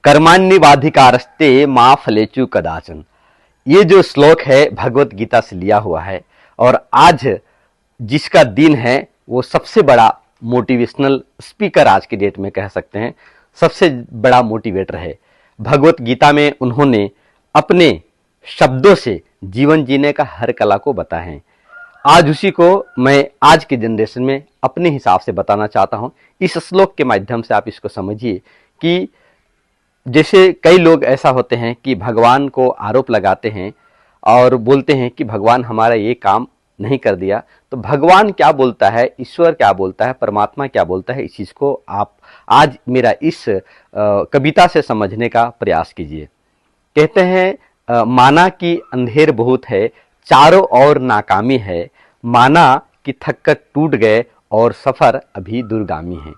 कर्माण्यवाधिकारस्ते माँ फलेचु कदाचन। ये जो श्लोक है भगवत गीता से लिया हुआ है और आज जिसका दिन है वो सबसे बड़ा मोटिवेशनल स्पीकर आज के डेट में कह सकते हैं, सबसे बड़ा मोटिवेटर है। भगवत गीता में उन्होंने अपने शब्दों से जीवन जीने का हर कला को बताया है। आज उसी को मैं आज के जनरेशन में अपने हिसाब से बताना चाहता हूं। इस श्लोक के माध्यम से आप इसको समझिए कि जैसे कई लोग ऐसा होते हैं कि भगवान को आरोप लगाते हैं और बोलते हैं कि भगवान हमारा ये काम नहीं कर दिया, तो भगवान क्या बोलता है, ईश्वर क्या बोलता है, परमात्मा क्या बोलता है, इस चीज को आप आज मेरा इस कविता से समझने का प्रयास कीजिए। कहते हैं माना कि अंधेर बहुत है, चारों ओर नाकामी है, माना कि थक कर टूट गए और सफर अभी दूरगामी है।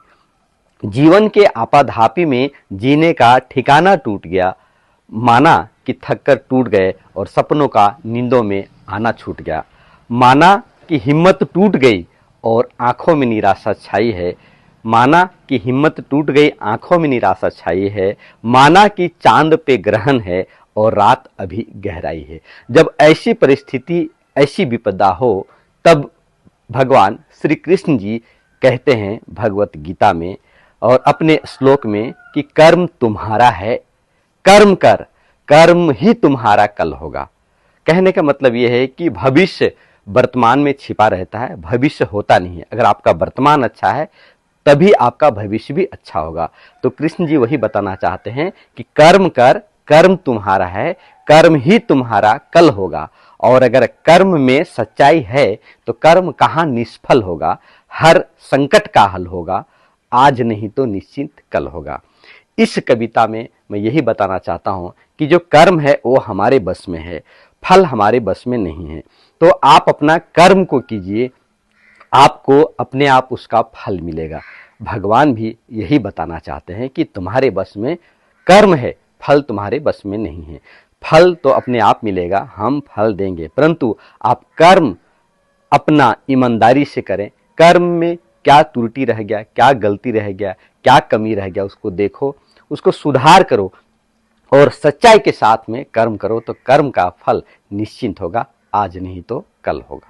जीवन के आपाधापी में जीने का ठिकाना टूट गया, माना कि थक कर टूट गए और सपनों का नींदों में आना छूट गया। माना कि हिम्मत टूट गई और आंखों में निराशा छाई है, माना कि हिम्मत टूट गई, आंखों में निराशा छाई है, माना कि चांद पे ग्रहण है और रात अभी गहराई है। जब ऐसी परिस्थिति, ऐसी विपदा हो, तब भगवान श्री कृष्ण जी कहते हैं भगवत गीता में और अपने श्लोक में कि कर्म तुम्हारा है, कर्म कर, कर्म ही तुम्हारा कल होगा। कहने का मतलब यह है कि भविष्य वर्तमान में छिपा रहता है, भविष्य होता नहीं है। अगर आपका वर्तमान अच्छा है तभी आपका भविष्य भी अच्छा होगा। तो कृष्ण जी वही बताना चाहते हैं कि कर्म कर, कर्म तुम्हारा है, कर्म ही तुम्हारा कल होगा। और अगर कर्म में सच्चाई है तो कर्म कहाँ निष्फल होगा, हर संकट का हल होगा, आज नहीं तो निश्चिंत कल होगा। इस कविता में मैं यही बताना चाहता हूं कि जो कर्म है वो हमारे बस में है, फल हमारे बस में नहीं है। तो आप अपना कर्म को कीजिए, आपको अपने आप उसका फल मिलेगा। भगवान भी यही बताना चाहते हैं कि तुम्हारे बस में कर्म है, फल तुम्हारे बस में नहीं है। फल तो अपने आप मिलेगा, हम फल देंगे, परंतु आप कर्म अपना ईमानदारी से करें। कर्म में क्या त्रुटि रह गया, क्या गलती रह गया, क्या कमी रह गया, उसको देखो, उसको सुधार करो और सच्चाई के साथ में कर्म करो, तो कर्म का फल निश्चिंत होगा, आज नहीं तो कल होगा।